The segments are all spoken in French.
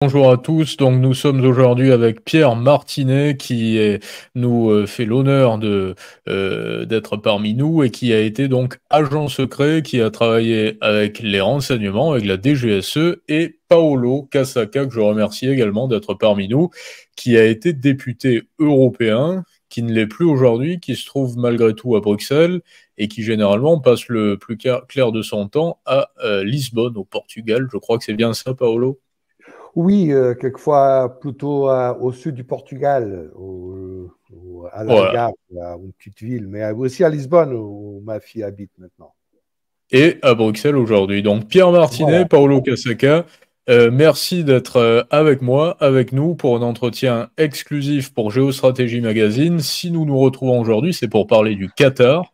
Bonjour à tous, donc nous sommes aujourd'hui avec Pierre Martinet nous fait l'honneur d'être parmi nous et qui a été donc agent secret, qui a travaillé avec les renseignements, avec la DGSE, et Paolo Casaca, que je remercie également d'être parmi nous, qui a été député européen, qui ne l'est plus aujourd'hui, qui se trouve malgré tout à Bruxelles et qui généralement passe le plus clair de son temps à Lisbonne, au Portugal. Je crois que c'est bien ça, Paolo? Oui, quelquefois plutôt au sud du Portugal, à Voilà. l'Algarve, une petite ville, mais aussi à Lisbonne où ma fille habite maintenant. Et à Bruxelles aujourd'hui. Donc Pierre Martinet, Voilà. Paolo Casaca, merci d'être avec moi, avec nous pour un entretien exclusif pour Géostratégie Magazine. Si nous nous retrouvons aujourd'hui, c'est pour parler du Qatar,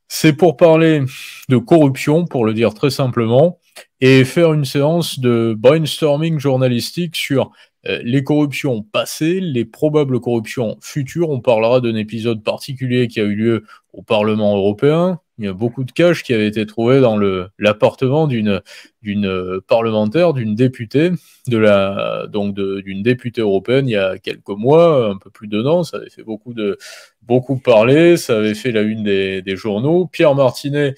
c'est pour parler de corruption, pour le dire très simplement, et faire une séance de brainstorming journalistique sur les corruptions passées, les probables corruptions futures. On parlera d'un épisode particulier qui a eu lieu au Parlement européen. Il y a beaucoup de cash qui avaient été trouvés dans l'appartement d'une parlementaire, d'une députée, d'une députée européenne il y a quelques mois, un peu plus d'un an. Ça avait fait beaucoup parler, ça avait fait la une des journaux. Pierre Martinet,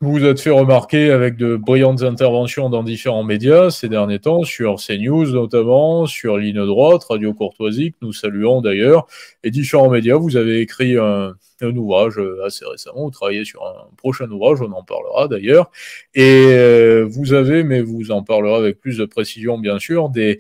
vous vous êtes fait remarquer avec de brillantes interventions dans différents médias ces derniers temps, sur CNews notamment, sur Ligne Droite, Radio Courtoisie, que nous saluons d'ailleurs, et différents médias. Vous avez écrit un ouvrage assez récemment, vous travaillez sur un prochain ouvrage, on en parlera d'ailleurs, et mais vous en parlerez avec plus de précision bien sûr, des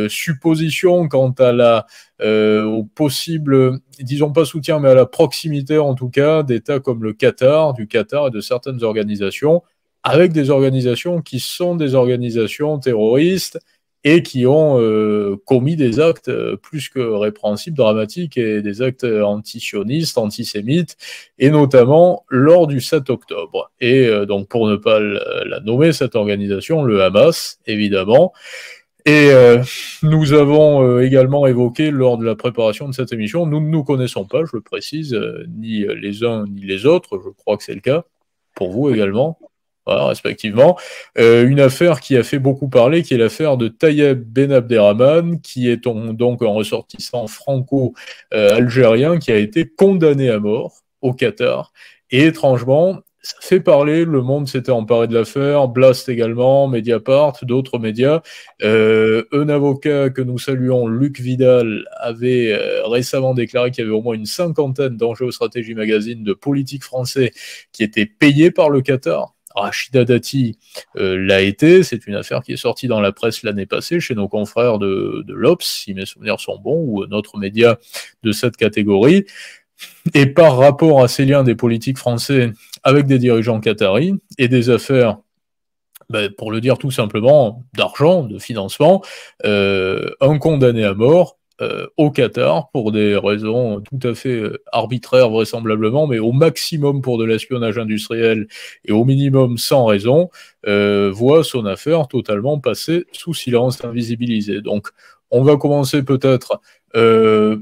suppositions quant à au possible, disons pas soutien, mais à la proximité en tout cas d'États comme le Qatar, du Qatar et de certaines organisations, avec des organisations qui sont des organisations terroristes et qui ont commis des actes plus que répréhensibles, dramatiques, et des actes antisionistes, antisémites, et notamment lors du 7 octobre. Et donc pour ne pas la nommer, cette organisation, le Hamas, évidemment. Et nous avons également évoqué lors de la préparation de cette émission, nous ne nous connaissons pas, je le précise, ni les uns ni les autres, je crois que c'est le cas, pour vous Oui. également, voilà, respectivement, une affaire qui a fait beaucoup parler, qui est l'affaire de Tayeb Ben Abderrahmane, qui est donc un ressortissant franco-algérien qui a été condamné à mort au Qatar. Et étrangement, ça fait parler, Le Monde s'était emparé de l'affaire, Blast également, Mediapart, d'autres médias. Un avocat que nous saluons, Luc Vidal, avait récemment déclaré qu'il y avait au moins une cinquantaine dans Géostratégie Magazine de politiques français qui étaient payés par le Qatar. Rachida Dati l'a été, c'est une affaire qui est sortie dans la presse l'année passée chez nos confrères de l'Obs, si mes souvenirs sont bons, ou notre média de cette catégorie. Et par rapport à ces liens des politiques français avec des dirigeants qataris et des affaires, pour le dire tout simplement, d'argent, de financement, un condamné à mort au Qatar pour des raisons tout à fait arbitraires vraisemblablement, mais au maximum pour de l'espionnage industriel et au minimum sans raison, voit son affaire totalement passer sous silence, invisibilisée. Donc on va commencer peut-être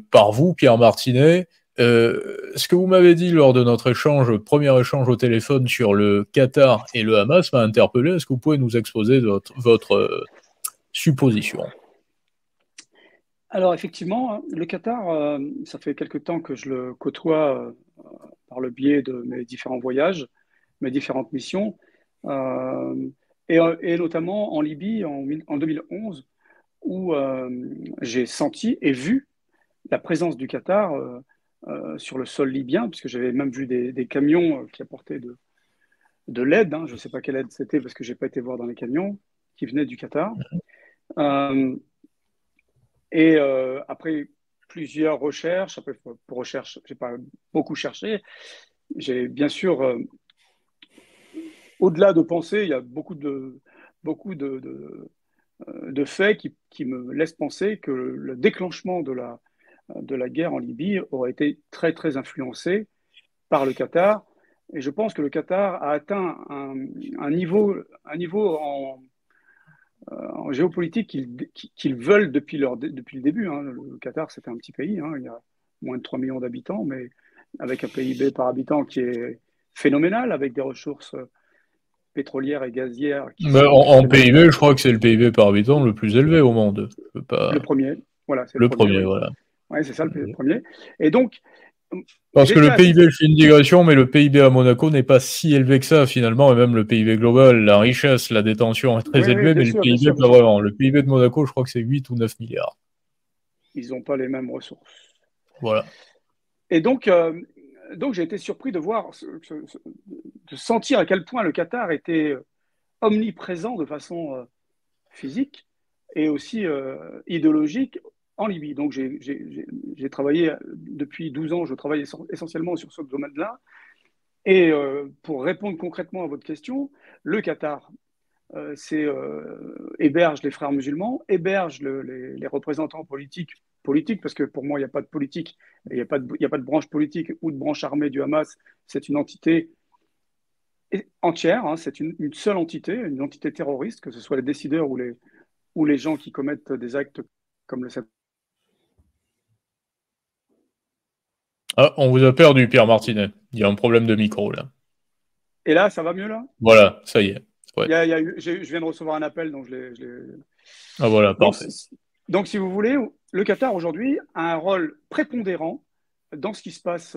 par vous, Pierre Martinet. Ce que vous m'avez dit lors de notre premier échange au téléphone sur le Qatar et le Hamas m'a interpellé. Est-ce que vous pouvez nous exposer votre supposition? Alors effectivement, hein, le Qatar, ça fait quelque temps que je le côtoie par le biais de mes différents voyages, mes différentes missions, euh, et notamment en Libye en 2011, où j'ai senti et vu la présence du Qatar sur le sol libyen, puisque j'avais même vu des camions qui apportaient de l'aide, hein. Je ne sais pas quelle aide c'était parce que je n'ai pas été voir dans les camions qui venaient du Qatar. Euh, Et après plusieurs recherches, après pour recherche, j'ai pas beaucoup cherché. J'ai bien sûr, au-delà de penser, il y a beaucoup de faits qui me laissent penser que le déclenchement de la guerre en Libye aurait été très très influencé par le Qatar. Et je pense que le Qatar a atteint un niveau en géopolitique qu'ils veulent depuis le début, hein. Le Qatar, c'était un petit pays, hein, il y a moins de 3 millions d'habitants, mais avec un PIB par habitant qui est phénoménal, avec des ressources pétrolière et gazière qui Mais sont en extrêmement PIB, je crois que c'est le PIB par habitant le plus élevé au monde. Je peux le pas... premier. Voilà, c'est le Le premier, premier, oui. voilà. Ouais, c'est ça le premier. Et donc, Parce que j'étais le assez. PIB, je fais une digression, mais le PIB à Monaco n'est pas si élevé que ça, finalement, et même le PIB global, la richesse, la détention est très Oui, oui, élevée, bien mais le sûr, bien PIB, sûr, bien pas sûr. vraiment. Le PIB de Monaco, je crois que c'est 8 ou 9 milliards. Ils n'ont pas les mêmes ressources. Voilà. Et donc j'ai été surpris de voir, de sentir à quel point le Qatar était omniprésent de façon physique et aussi idéologique en Libye. Donc j'ai travaillé depuis 12 ans, je travaille essentiellement sur ce domaine-là. Et pour répondre concrètement à votre question, le Qatar héberge les frères musulmans, héberge les représentants politiques, parce que pour moi, il n'y a pas de politique, il n'y a, a pas de branche politique ou de branche armée du Hamas, c'est une entité entière, hein, c'est une seule entité, une entité terroriste, que ce soit les décideurs ou les gens qui commettent des actes comme le sabbat. Ah, on vous a perdu, Pierre Martinet. Il y a un problème de micro, là. Et là, ça va mieux là. Voilà, ça y est. Ouais. Je viens de recevoir un appel, donc Ah voilà, Donc, parfait. donc, si vous voulez, le Qatar aujourd'hui a un rôle prépondérant dans ce qui se passe,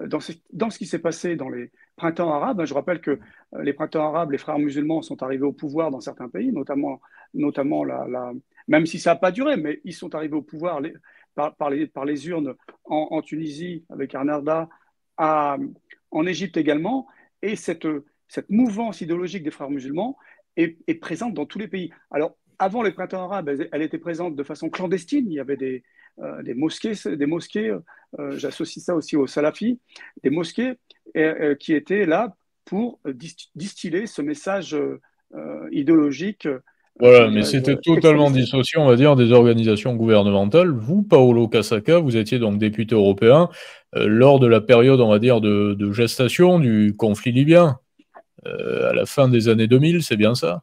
dans ce qui s'est passé dans les printemps arabes. Je rappelle que les printemps arabes, les frères musulmans sont arrivés au pouvoir dans certains pays, notamment même si ça n'a pas duré, mais ils sont arrivés au pouvoir par les urnes en Tunisie avec Ennahda, en Égypte également. Et cette mouvance idéologique des frères musulmans est présente dans tous les pays. Alors, avant les printemps arabes, elle était présente de façon clandestine. Il y avait des mosquées, j'associe ça aussi aux salafis, des mosquées qui étaient là pour distiller ce message idéologique, Voilà, comment mais dirais-je, c'était totalement extrémiste. dissocié, on va dire, des organisations gouvernementales. Vous, Paolo Casaca, vous étiez donc député européen lors de la période, on va dire, de gestation du conflit libyen, à la fin des années 2000, c'est bien ça?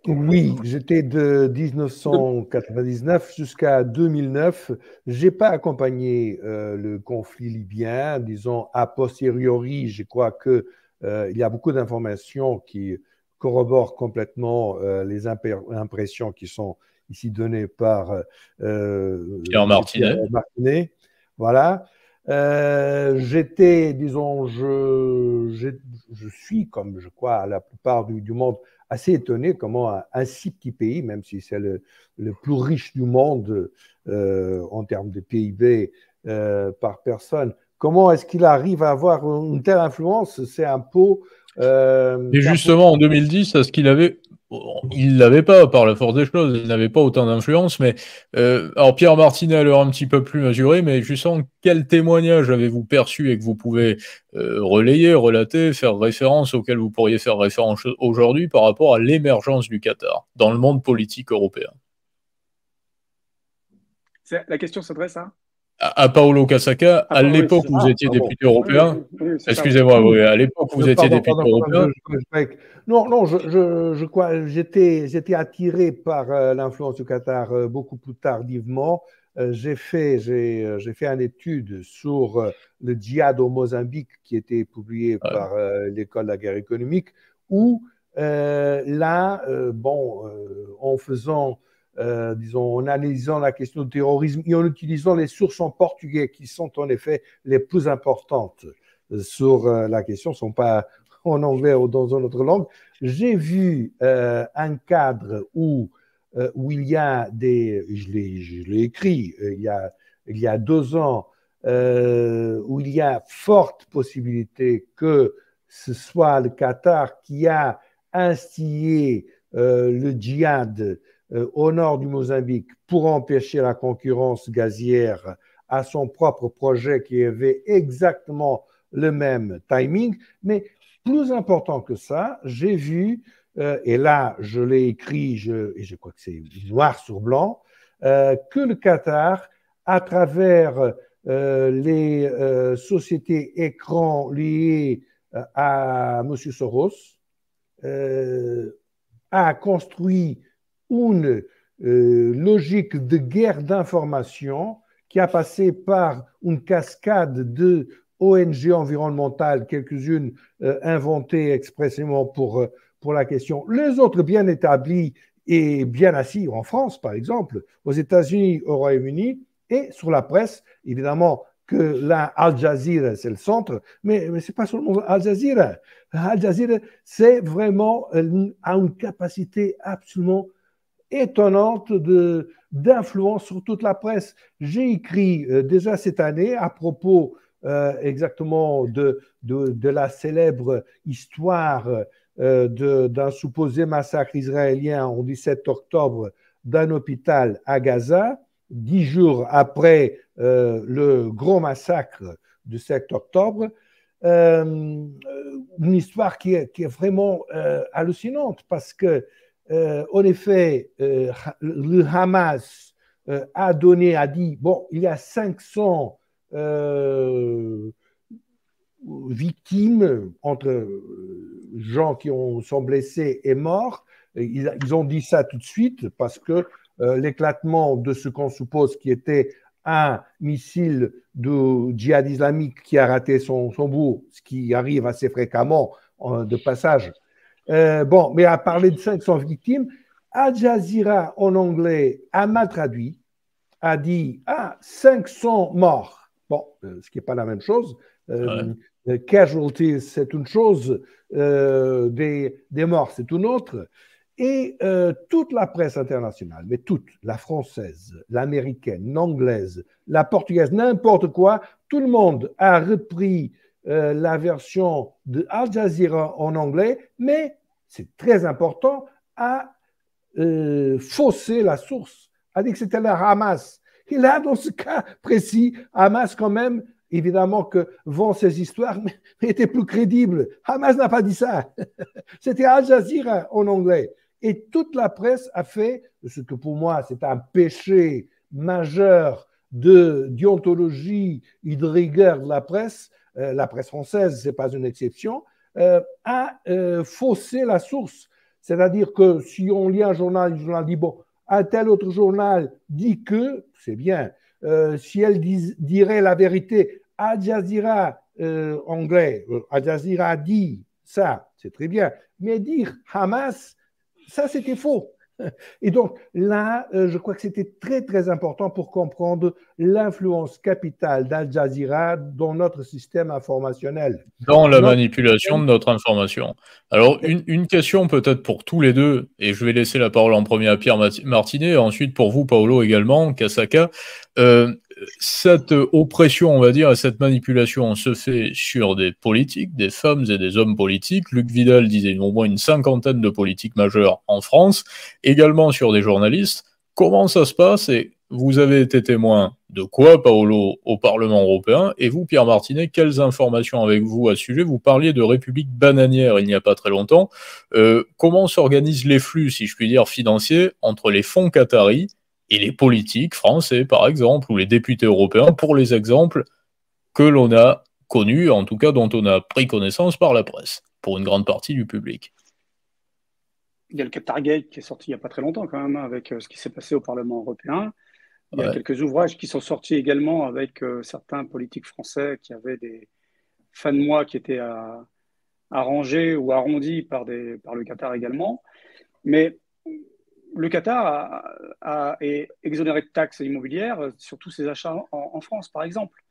Oui, j'étais de De- 1999 jusqu'à 2009. J'ai pas accompagné le conflit libyen, disons a posteriori. Je crois que il y a beaucoup d'informations qui corroborent complètement les impressions qui sont ici données par Pierre Pierre Martinet. Martinet. Voilà. J'étais, disons, je suis, comme je crois à la plupart du monde, assez étonné comment un si petit pays, même si c'est le plus riche du monde en termes de PIB par personne, comment est-ce qu'il arrive à avoir une telle influence? Et C'est un peu. justement, en 2010, à ce qu'il avait, il l'avait pas par la force des choses, il n'avait pas autant d'influence, mais alors Pierre Martinet a l'air un petit peu plus mesuré, mais justement, quel témoignage avez-vous perçu et que vous pouvez relayer, relater, faire référence, auquel vous pourriez faire référence aujourd'hui par rapport à l'émergence du Qatar dans le monde politique européen? La question s'adresse À Paolo Casaca, à Oui, c'est l'époque ça. où vous étiez Pardon. député Oui, oui, européen, oui, c'est ça, oui. excusez-moi, Oui. oui, à l'époque où vous étiez Pardon, député pardon, européen, non, non, je crois, j'étais attiré par l'influence du Qatar beaucoup plus tardivement. J'ai fait une étude sur le djihad au Mozambique qui était publiée ouais, par l'École de la guerre économique, où en faisant, disons, en analysant la question du terrorisme et en utilisant les sources en portugais qui sont en effet les plus importantes sur la question, ne sont pas en anglais ou dans une autre langue, j'ai vu un cadre où il y a je l'ai écrit il y a 2 ans, où il y a forte possibilité que ce soit le Qatar qui a instillé le djihad au nord du Mozambique pour empêcher la concurrence gazière à son propre projet qui avait exactement le même timing, mais plus important que ça, j'ai vu, et là je l'ai écrit, et je crois que c'est noir sur blanc, que le Qatar, à travers les sociétés écrans liées à M. Soros, a construit une logique de guerre d'information qui a passé par une cascade de ONG environnementales, quelques-unes inventées expressément pour la question. Les autres bien établis et bien assis en France, par exemple, aux États-Unis, au Royaume-Uni, et sur la presse, évidemment que là, Al Jazeera, c'est le centre, mais ce n'est pas seulement Al Jazeera. Al Jazeera, c'est vraiment a une capacité absolument étonnante d'influence sur toute la presse. J'ai écrit déjà cette année à propos exactement de la célèbre histoire d'un supposé massacre israélien au 17 octobre d'un hôpital à Gaza, 10 jours après le gros massacre du 7 octobre. Une histoire qui est vraiment hallucinante parce que en effet, le Hamas a dit, bon, il y a 500 victimes entre gens qui sont blessés et morts. Ils ont dit ça tout de suite parce que l'éclatement de ce qu'on suppose qui était un missile du djihad islamique qui a raté son bout, ce qui arrive assez fréquemment de passage. Bon, mais à parler de 500 victimes, Al Jazeera en anglais a mal traduit, a dit 500 morts. Bon, ce qui n'est pas la même chose. Casualties, c'est une chose, des morts, c'est une autre. Et toute la presse internationale, mais toute, la française, l'américaine, l'anglaise, la portugaise, n'importe quoi, tout le monde a repris la version de Al Jazeera en anglais, mais c'est très important, a faussé la source, a dit que c'était le Hamas. Et là, dans ce cas précis, Hamas quand même, évidemment que vont ces histoires, mais était plus crédible. Hamas n'a pas dit ça. C'était Al Jazeera en anglais. Et toute la presse a fait ce que pour moi c'est un péché majeur de déontologie et de rigueur de la presse française, ce n'est pas une exception, a faussé la source. C'est-à-dire que si on lit un journal, le journal dit, bon, un tel autre journal dit que, c'est bien, si elle dirait la vérité, Al Jazeera anglais, Al Jazeera a dit ça, c'est très bien, mais dire Hamas, ça c'était faux. Et donc là, je crois que c'était très très important pour comprendre l'influence capitale d'Al Jazeera dans notre système informationnel. Dans la manipulation de notre information. Alors, une question peut-être pour tous les deux, et je vais laisser la parole en premier à Pierre Martinet, et ensuite pour vous, Paolo, également, Kasaka. Cette oppression, on va dire, et cette manipulation se fait sur des politiques, des femmes et des hommes politiques. Luc Vidal disait au moins une 50aine de politiques majeures en France, également sur des journalistes. Comment ça se passe et vous avez été témoin de quoi, Paolo, au Parlement européen? Et vous, Pierre Martinet, quelles informations avec vous à ce sujet? Vous parliez de république bananière il n'y a pas très longtemps. Comment s'organisent les flux, si je puis dire, financiers entre les fonds qataris et les politiques français, par exemple, ou les députés européens, pour les exemples que l'on a connus, en tout cas dont on a pris connaissance par la presse, pour une grande partie du public? Il y a le Qatargate qui est sorti il n'y a pas très longtemps quand même, avec ce qui s'est passé au Parlement européen. Il y a quelques ouvrages qui sont sortis également avec certains politiques français qui avaient des fins de mois qui étaient arrangés ou arrondis par le Qatar également. Mais le Qatar est exonéré de taxes immobilières sur tous ses achats en France, par exemple.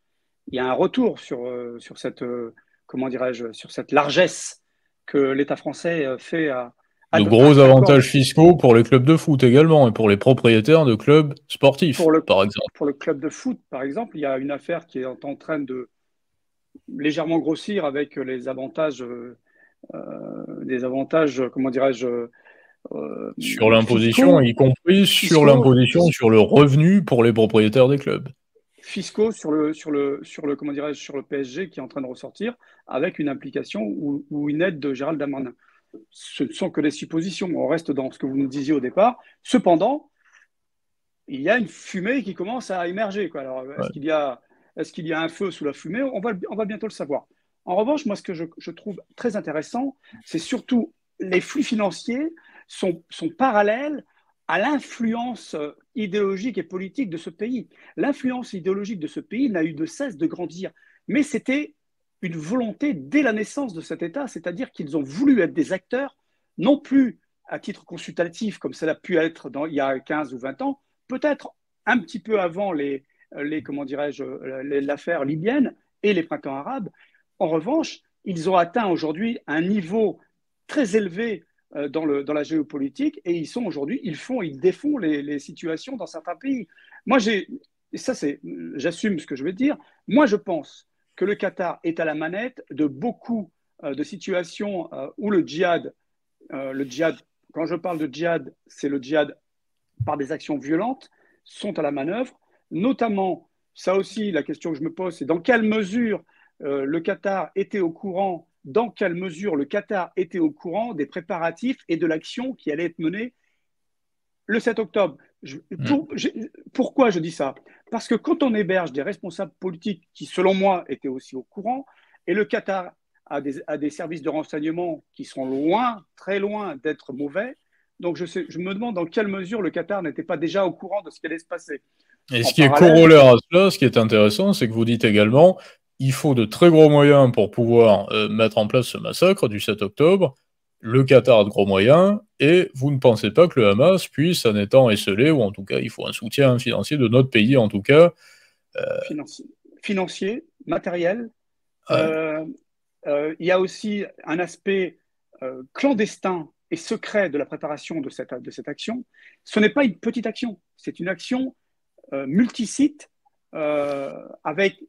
Il y a un retour sur cette, sur cette largesse que l'État français fait à de gros avantages fiscaux pour les clubs de foot également et pour les propriétaires de clubs sportifs, par exemple. Pour le club de foot, par exemple, il y a une affaire qui est en train de légèrement grossir avec les avantages, comment dirais-je, sur l'imposition, y compris sur l'imposition sur le revenu pour les propriétaires des clubs. Fiscaux sur le comment dirais-je, sur le PSG qui est en train de ressortir avec une implication ou une aide de Gérald Darmanin. Ce ne sont que des suppositions. On reste dans ce que vous nous disiez au départ. Cependant, il y a une fumée qui commence à émerger, quoi. Alors, est-ce qu'il y a un feu sous la fumée? On va bientôt le savoir. En revanche, moi, ce que je trouve très intéressant, c'est surtout les flux financiers sont parallèles à l'influence idéologique et politique de ce pays. L'influence idéologique de ce pays n'a eu de cesse de grandir. Mais c'était une volonté dès la naissance de cet État, c'est-à-dire qu'ils ont voulu être des acteurs, non plus à titre consultatif, comme cela a pu être il y a 15 ou 20 ans, peut-être un petit peu avant l'affaire libyenne et les printemps arabes. En revanche, ils ont atteint aujourd'hui un niveau très élevé dans la géopolitique et ils défont les situations dans certains pays. Moi, j'assume ce que je vais dire. Moi, je pense que le Qatar est à la manette de beaucoup de situations où le djihad, quand je parle de djihad, c'est le djihad par des actions violentes, sont à la manœuvre. Notamment, ça aussi, la question que je me pose, c'est dans quelle mesure le Qatar était au courant, des préparatifs et de l'action qui allait être menée le 7 octobre. Pourquoi je dis ça? Parce que quand on héberge des responsables politiques qui, selon moi, étaient aussi au courant, et le Qatar a des services de renseignement qui sont loin, très loin d'être mauvais, donc je me demande dans quelle mesure le Qatar n'était pas déjà au courant de ce qui allait se passer. Et ce qui est corollaire à cela, ce qui est intéressant, c'est que vous dites également il faut de très gros moyens pour pouvoir mettre en place ce massacre du 7 octobre. Le Qatar a de gros moyens, et vous ne pensez pas que le Hamas puisse, en étant esselé, ou en tout cas, il faut un soutien financier de notre pays, en tout cas. Financier, matériel. Ouais. Il y a aussi un aspect clandestin et secret de la préparation de cette action. Ce n'est pas une petite action, c'est une action multisite avec,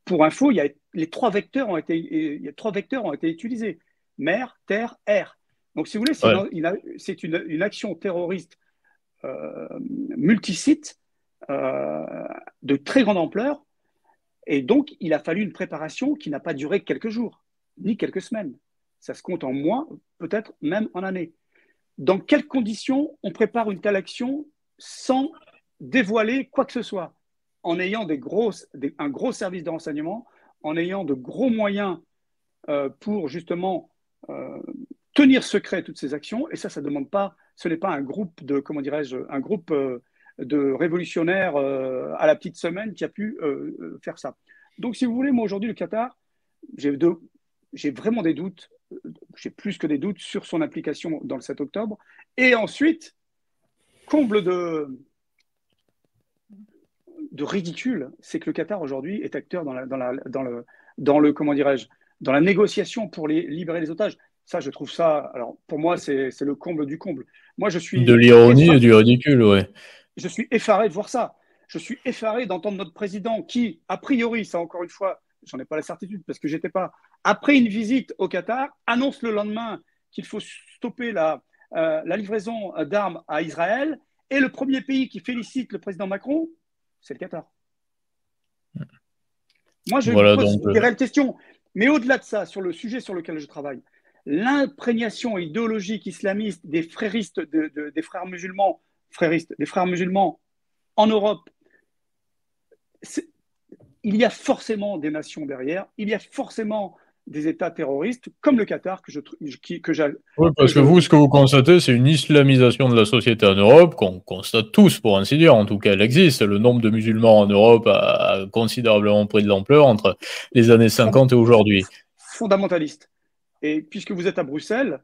pour info, les trois vecteurs ont été utilisés. Mer, terre, air. Donc, si vous voulez, c'est une action terroriste multisite de très grande ampleur. Et donc, il a fallu une préparation qui n'a pas duré quelques jours, ni quelques semaines. Ça se compte en mois, peut-être même en années. Dans quelles conditions on prépare une telle action sans dévoiler quoi que ce soit, en ayant un gros service de renseignement, en ayant de gros moyens pour justement tenir secret toutes ces actions, et ça demande pas, ce n'est pas un groupe de, de révolutionnaires à la petite semaine qui a pu faire ça. Donc, si vous voulez, moi aujourd'hui, le Qatar, j'ai vraiment des doutes, j'ai plus que des doutes sur son implication dans le 7 octobre. Et ensuite, comble de ridicule, c'est que le Qatar aujourd'hui est acteur dans la négociation pour libérer les otages. Ça, je trouve ça, alors pour moi, c'est le comble du comble. Moi, je suis de l'ironie et du ridicule, ouais. Je suis effaré de voir ça. Je suis effaré d'entendre notre président qui, a priori, ça encore une fois, j'en ai pas la certitude parce que j'étais pas, après une visite au Qatar, annonce le lendemain qu'il faut stopper la livraison d'armes à Israël, et le premier pays qui félicite le président Macron, c'est le Qatar. Moi, je pose des réelles questions. Mais au-delà de ça, sur le sujet sur lequel je travaille, l'imprégnation idéologique islamiste des fréristes, des frères musulmans, en Europe, il y a forcément des nations derrière, il y a forcément des États terroristes, comme le Qatar, que j'ai... Oui, parce que vous, ce que vous constatez, c'est une islamisation de la société en Europe, qu'on constate tous, pour ainsi dire. En tout cas, elle existe. Le nombre de musulmans en Europe a considérablement pris de l'ampleur entre les années 50 et aujourd'hui. Fondamentaliste. Et puisque vous êtes à Bruxelles,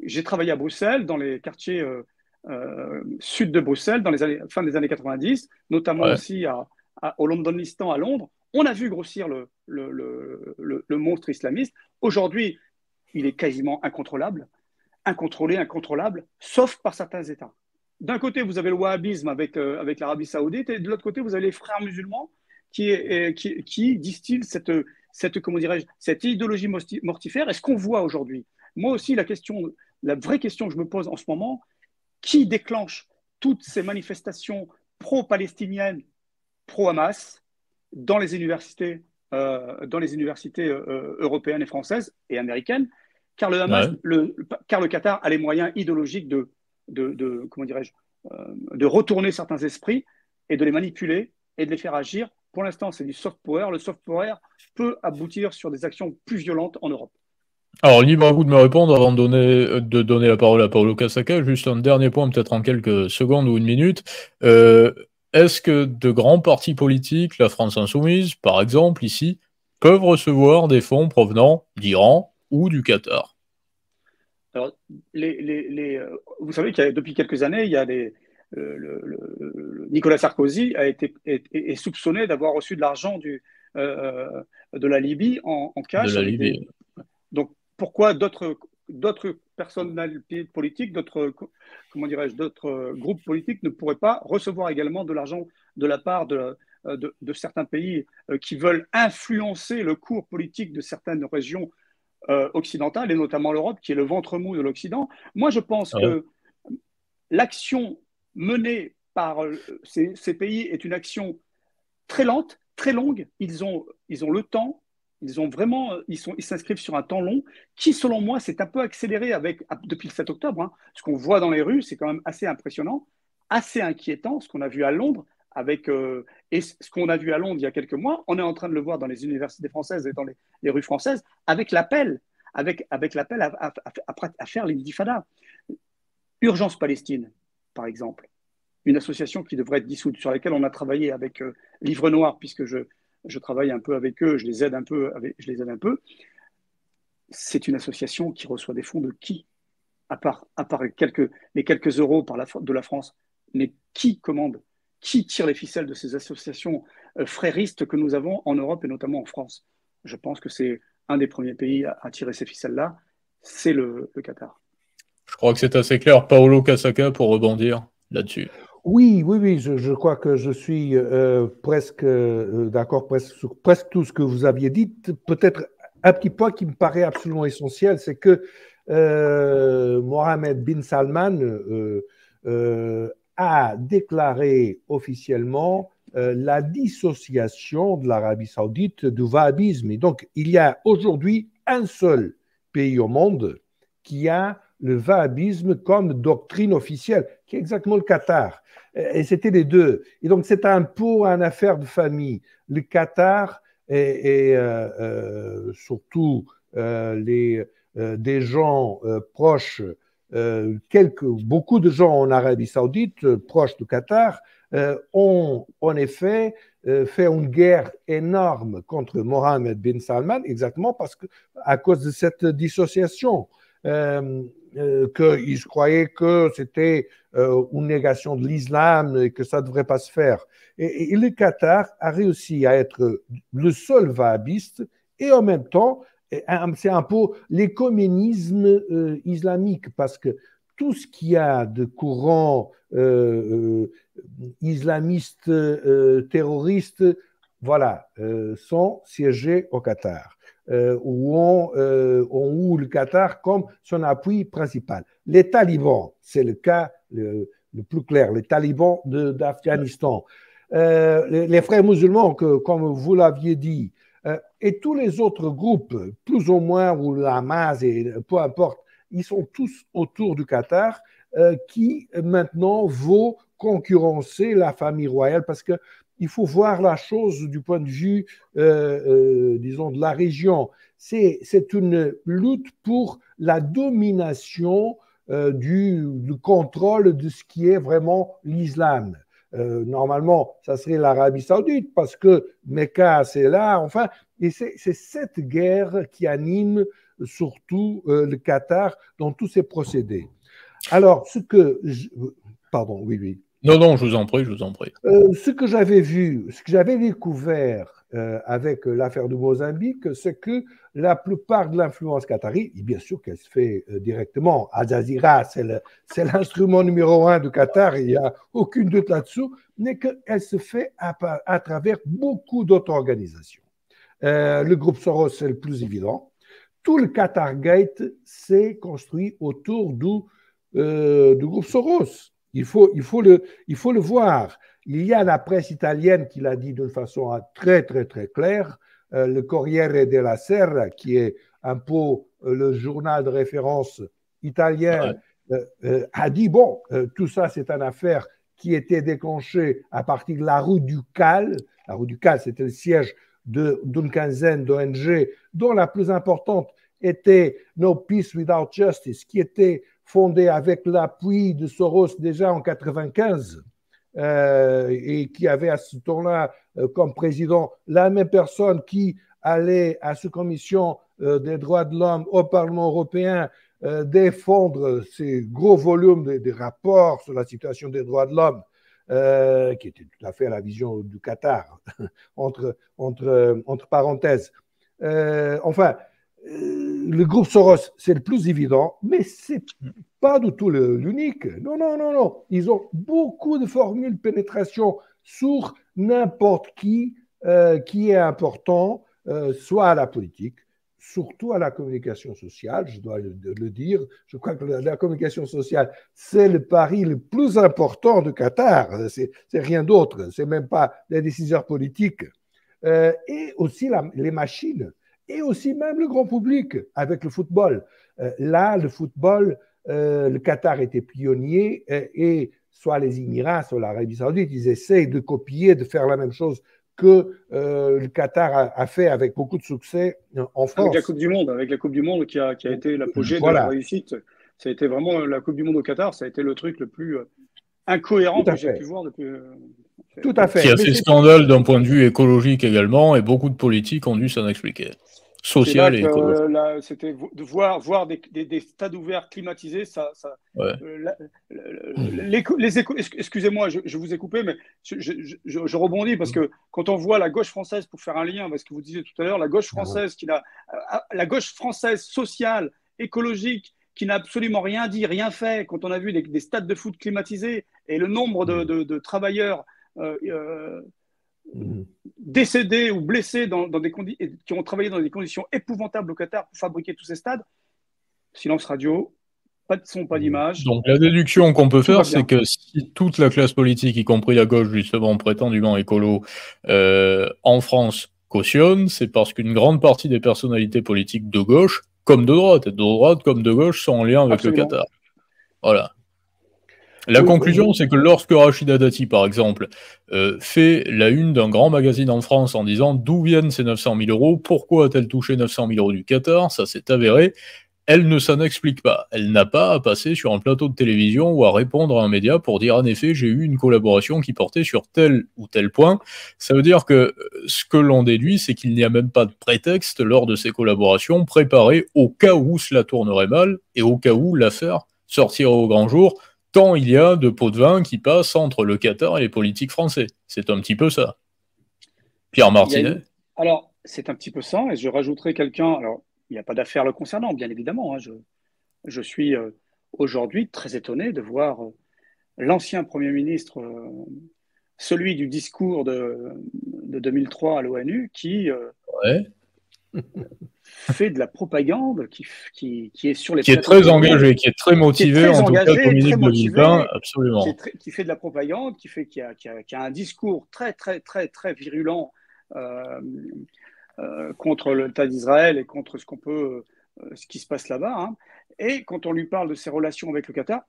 j'ai travaillé à Bruxelles, dans les quartiers sud de Bruxelles, dans fin des années 90, notamment aussi au Londonistan, à Londres. On a vu grossir le monstre islamiste. Aujourd'hui, il est quasiment incontrôlable, incontrôlable, sauf par certains États. D'un côté, vous avez le wahhabisme avec l'Arabie saoudite, et de l'autre côté, vous avez les frères musulmans qui distillent cette idéologie mortifère. Et ce qu'on voit aujourd'hui, moi aussi, la vraie question que je me pose en ce moment, qui déclenche toutes ces manifestations pro-palestiniennes, pro-Hamas dans les universités européennes et françaises et américaines, car le Qatar a les moyens idéologiques de retourner certains esprits et de les manipuler et de les faire agir. Pour l'instant, c'est du soft power. Le soft power peut aboutir sur des actions plus violentes en Europe. Alors, libre à vous de me répondre avant de donner la parole à Paulo Casaca. Juste un dernier point, peut-être en quelques secondes ou une minute. Est-ce que de grands partis politiques, la France Insoumise, par exemple, ici, peuvent recevoir des fonds provenant d'Iran ou du Qatar. Alors, vous savez qu'il y a, depuis quelques années, il y a Nicolas Sarkozy est soupçonné d'avoir reçu de l'argent de la Libye en De cash la avec Libye. donc pourquoi d'autres personnalités politiques, comment dirais-je, d'autres groupes politiques ne pourraient pas recevoir également de l'argent de la part de certains pays qui veulent influencer le cours politique de certaines régions occidentale, et notamment l'Europe, qui est le ventre mou de l'Occident. Moi, je pense Ouais. que l'action menée par ces pays est une action très lente, très longue. Ils ont le temps, ils s'inscrivent sur un temps long qui, selon moi, s'est un peu accéléré depuis le 7 octobre. Hein. Ce qu'on voit dans les rues, c'est quand même assez impressionnant, assez inquiétant, ce qu'on a vu à Londres. Et ce qu'on a vu à Londres il y a quelques mois, on est en train de le voir dans les universités françaises et dans les rues françaises, avec l'appel à faire l'intifada. Urgence Palestine, par exemple, une association qui devrait être dissoute, sur laquelle on a travaillé avec Livre Noir, puisque je travaille un peu avec eux, je les aide un peu. C'est une association qui reçoit des fonds de qui? À part les quelques euros de la France, mais qui commande? Qui tire les ficelles de ces associations fréristes que nous avons en Europe et notamment en France? Je pense que c'est un des premiers pays à tirer ces ficelles-là, c'est le Qatar. Je crois que c'est assez clair. Paolo Casaca pour rebondir là-dessus. Oui, oui, oui, je crois que je suis presque d'accord sur presque tout ce que vous aviez dit. Peut-être un petit point qui me paraît absolument essentiel, c'est que Mohammed bin Salman a déclaré officiellement la dissociation de l'Arabie saoudite du wahhabisme. Et donc, il y a aujourd'hui un seul pays au monde qui a le wahhabisme comme doctrine officielle, qui est exactement le Qatar. Et c'était les deux. Et donc, c'est un peu une affaire de famille. Le Qatar et surtout des gens proches, beaucoup de gens en Arabie Saoudite, proches du Qatar, ont en effet fait une guerre énorme contre Mohammed bin Salman, exactement à cause de cette dissociation. Qu'ils croyaient que c'était une négation de l'islam et que ça ne devrait pas se faire. Et le Qatar a réussi à être le seul wahhabiste et en même temps, c'est un peu l'écuménisme islamique parce que tout ce qu'il y a de courant islamiste, terroriste, voilà, sont siégés au Qatar. Où on le Qatar comme son appui principal. Les talibans, c'est le cas le plus clair, les talibans d'Afghanistan. Les frères musulmans, comme vous l'aviez dit, et tous les autres groupes, plus ou moins, ou le Hamas, et peu importe, ils sont tous autour du Qatar, qui maintenant vont concurrencer la famille royale parce que il faut voir la chose du point de vue, disons, de la région. C'est une lutte pour la domination du contrôle de ce qui est vraiment l'islam. Normalement, ça serait l'Arabie saoudite parce que Mecca, c'est là, enfin, et c'est cette guerre qui anime surtout le Qatar dans tous ses procédés. Alors, pardon, oui, oui. Non, non, je vous en prie, je vous en prie. Ce que j'avais vu, ce que j'avais découvert avec l'affaire du Mozambique, c'est que la plupart de l'influence qatari, et bien sûr qu'elle se fait directement, Al Jazeera, c'est l'instrument numéro 1 du Qatar, il n'y a aucune doute là-dessus, mais qu'elle se fait à travers beaucoup d'autres organisations. Le groupe Soros, c'est le plus évident. Tout le Qatar Gate s'est construit autour du groupe Soros. Il faut le voir. Il y a la presse italienne qui l'a dit d'une façon très, très, très claire. Le Corriere della Sera, qui est un peu le journal de référence italien, a dit, bon, tout ça, c'est une affaire qui était déclenchée à partir de la rue du Cal. La rue du Cal, c'était le siège d'une quinzaine d'ONG, dont la plus importante était No Peace Without Justice, qui était fondée avec l'appui de Soros déjà en 1995 et qui avait à ce temps-là comme président la même personne qui aller à cette commission des droits de l'homme au Parlement européen défendre ces gros volumes de rapports sur la situation des droits de l'homme, qui était tout à fait à la vision du Qatar, entre parenthèses. Enfin, le groupe Soros, c'est le plus évident, mais c'est pas du tout l'unique. Non, non, non, non. Ils ont beaucoup de formules de pénétration sur n'importe qui est important, soit à la politique, surtout à la communication sociale, je dois le dire. Je crois que la communication sociale, c'est le pari le plus important de Qatar. C'est rien d'autre. C'est même pas les décideurs politiques. Et aussi les machines. Et aussi même le grand public avec le football. Là, le football, le Qatar était pionnier et soit les Émirats, soit l'Arabie Saoudite, ils essayent de copier, de faire la même chose que le Qatar a fait avec beaucoup de succès en France. Avec la Coupe du Monde qui a été l'apogée de la réussite. Ça a été vraiment la Coupe du Monde au Qatar, ça a été le truc le plus incohérent que j'ai pu voir depuis. Tout à fait. Qui a fait scandale d'un point de vue écologique également, et beaucoup de politiques ont dû s'en expliquer. Social et écologique. C'était de voir des stades ouverts climatisés, ouais. Excusez-moi, je vous ai coupé, mais je rebondis parce que quand on voit la gauche française, pour faire un lien avec ce que vous disiez tout à l'heure, la gauche française la gauche française sociale, écologique, qui n'a absolument rien dit, rien fait, quand on a vu des stades de foot climatisés et le nombre de travailleurs décédés ou blessés qui ont travaillé dans des conditions épouvantables au Qatar pour fabriquer tous ces stades, silence radio, pas de son, pas d'image. Donc la déduction qu'on peut faire, c'est que si toute la classe politique, y compris la gauche justement prétendument écolo, en France cautionne, c'est parce qu'une grande partie des personnalités politiques de gauche, comme de droite, et de droite comme de gauche, sont en lien avec le Qatar. Voilà. La conclusion, c'est que lorsque Rachida Dati, par exemple, fait la une d'un grand magazine en France en disant d'où viennent ces 900 000 euros, pourquoi a-t-elle touché 900 000 euros du Qatar, ça s'est avéré, elle ne s'en explique pas. Elle n'a pas à passer sur un plateau de télévision ou à répondre à un média pour dire en effet j'ai eu une collaboration qui portait sur tel ou tel point. Ça veut dire que ce que l'on déduit, c'est qu'il n'y a même pas de prétexte lors de ces collaborations préparées au cas où cela tournerait mal et au cas où l'affaire sortirait au grand jour, tant il y a de pots de vin qui passent entre le Qatar et les politiques français. C'est un petit peu ça. Pierre Martinet. Alors, c'est un petit peu ça, et je rajouterai quelqu'un. Alors, il n'y a pas d'affaire le concernant, bien évidemment. Hein. Je suis aujourd'hui très étonné de voir l'ancien Premier ministre, celui du discours de 2003 à l'ONU, qui fait de la propagande, qui est sur les qui est très engagé, qui est très motivé, en tout cas Dominique de Villepin, absolument. Qui fait de la propagande, qui a un discours très, très, très, très virulent contre l'État d'Israël et contre ce qui se passe là-bas. Hein. Et quand on lui parle de ses relations avec le Qatar,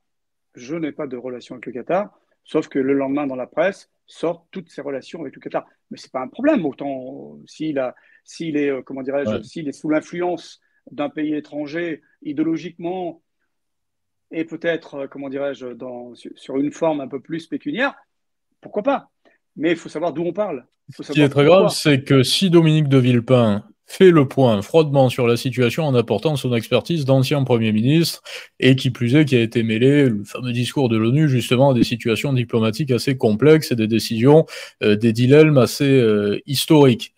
je n'ai pas de relation avec le Qatar, sauf que le lendemain dans la presse sortent toutes ses relations avec le Qatar. Mais c'est pas un problème, autant s'il est, comment dirais-je, s'il est sous l'influence d'un pays étranger idéologiquement et peut-être, comment dirais-je, sur une forme un peu plus pécuniaire, pourquoi pas? Mais il faut savoir d'où on parle. Ce qui est très grave, c'est que si Dominique de Villepin fait le point froidement sur la situation en apportant son expertise d'ancien Premier ministre, et qui plus est, qui a été mêlé, le fameux discours de l'ONU, justement, à des situations diplomatiques assez complexes et des décisions, des dilemmes assez historiques.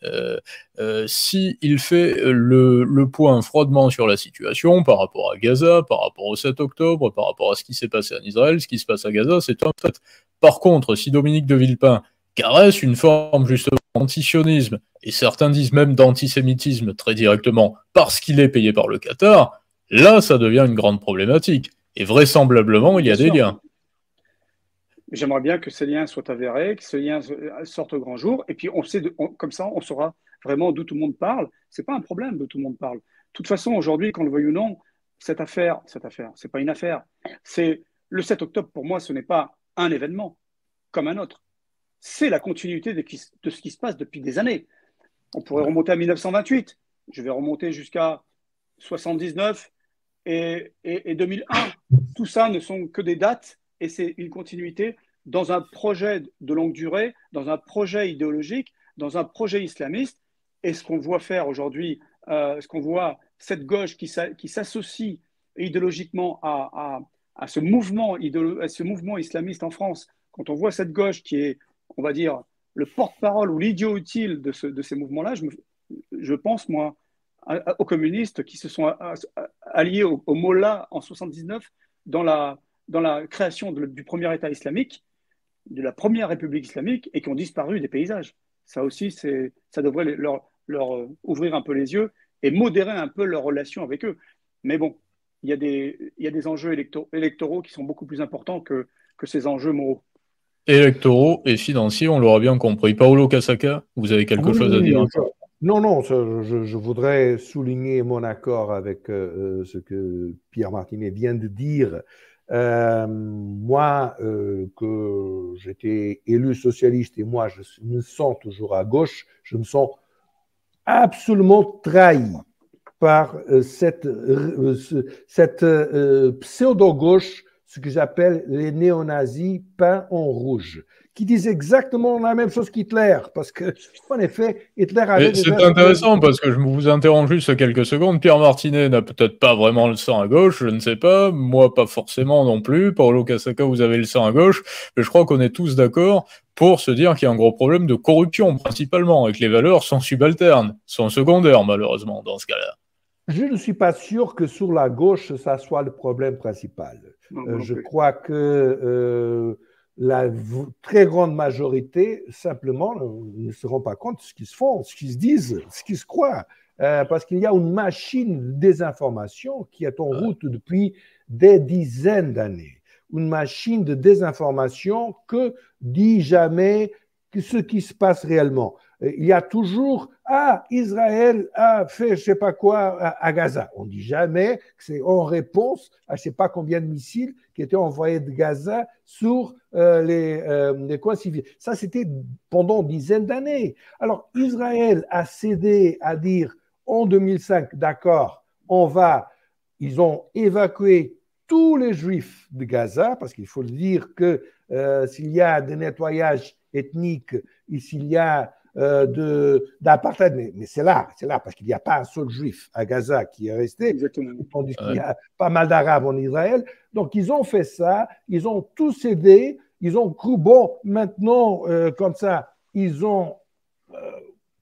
S'il fait le point froidement sur la situation par rapport à Gaza, par rapport au 7 octobre, par rapport à ce qui s'est passé en Israël, ce qui se passe à Gaza, c'est un fait. Par contre, si Dominique de Villepin caresse une forme justement d'antisionisme, et certains disent même d'antisémitisme très directement, parce qu'il est payé par le Qatar, là ça devient une grande problématique. Et vraisemblablement, il y a des liens. J'aimerais bien que ces liens soient avérés, que ces liens sortent au grand jour, et puis comme ça, on saura vraiment d'où tout le monde parle. C'est pas un problème d'où tout le monde parle. De toute façon, aujourd'hui, qu'on le veuille ou non, cette affaire, c'est pas une affaire. C'est le 7 octobre, pour moi, ce n'est pas un événement comme un autre. C'est la continuité de ce qui se passe depuis des années. On pourrait remonter à 1928. Je vais remonter jusqu'à 79 et 2001. Tout ça ne sont que des dates et c'est une continuité dans un projet de longue durée, dans un projet idéologique, dans un projet islamiste et ce qu'on voit faire aujourd'hui, ce qu'on voit, cette gauche qui s'associe idéologiquement à ce à ce mouvement islamiste en France, quand on voit cette gauche qui est, on va dire, le porte-parole ou l'idiot utile de ces mouvements-là, je pense, moi, aux communistes qui se sont alliés au Mollah en 79 dans la création du premier État islamique, de la première République islamique, et qui ont disparu des paysages. Ça aussi, ça devrait leur ouvrir un peu les yeux et modérer un peu leur relation avec eux. Mais bon, il y a des enjeux électoraux qui sont beaucoup plus importants que ces enjeux moraux. Électoraux et financiers, on l'aura bien compris. Paolo Casaca, vous avez quelque chose à dire? Non, non, je voudrais souligner mon accord avec ce que Pierre Martinet vient de dire. Moi, que j'étais élu socialiste et moi, je me sens toujours à gauche, je me sens absolument trahi par cette pseudo-gauche, ce que j'appelle les néo-nazis peints en rouge, qui disent exactement la même chose qu'Hitler, parce que, en effet, Hitler avait déjà... C'est intéressant, parce que je vous interromps juste quelques secondes. Pierre Martinet n'a peut-être pas vraiment le sang à gauche, je ne sais pas. Moi, pas forcément non plus. Paolo Casaca, vous avez le sang à gauche. Mais je crois qu'on est tous d'accord pour se dire qu'il y a un gros problème de corruption, principalement, et que les valeurs sont subalternes, sont secondaires, malheureusement, dans ce cas-là. Je ne suis pas sûr que sur la gauche, ça soit le problème principal. Je crois que la très grande majorité, simplement, ne se rend pas compte de ce qu'ils se font, ce qu'ils se disent, ce qu'ils se croient. Parce qu'il y a une machine de désinformation qui est en route depuis des dizaines d'années. Une machine de désinformation que dit jamais ce qui se passe réellement. Il y a toujours Israël a fait je ne sais pas quoi à Gaza. On ne dit jamais que c'est en réponse à je ne sais pas combien de missiles qui étaient envoyés de Gaza sur les coins civils. Ça, c'était pendant une dizaine d'années. Alors, Israël a cédé à dire en 2005, d'accord, ils ont évacué tous les juifs de Gaza, parce qu'il faut le dire que s'il y a des nettoyages ethniques, et s'il y a d'apartheid, mais c'est là, parce qu'il n'y a pas un seul juif à Gaza qui est resté, tandis qu'il y a pas mal d'Arabes en Israël. Donc, ils ont fait ça, ils ont tous cédé, ils ont cru, bon, maintenant, comme ça, ils ont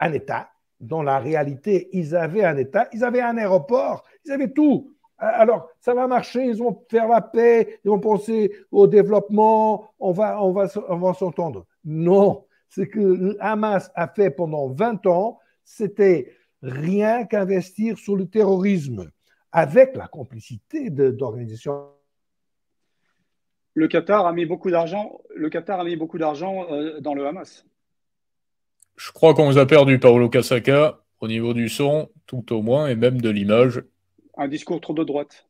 un État. Dans la réalité, ils avaient un État, ils avaient un aéroport, ils avaient tout. Alors, ça va marcher, ils vont faire la paix, ils vont penser au développement, on va s'entendre. Non, ce que le Hamas a fait pendant 20 ans, c'était rien qu'investir sur le terrorisme, avec la complicité d'organisations. Le Qatar a mis beaucoup d'argent dans le Hamas. Je crois qu'on vous a perdu, Paolo Casaca, au niveau du son, tout au moins, et même de l'image. Un discours trop de droite.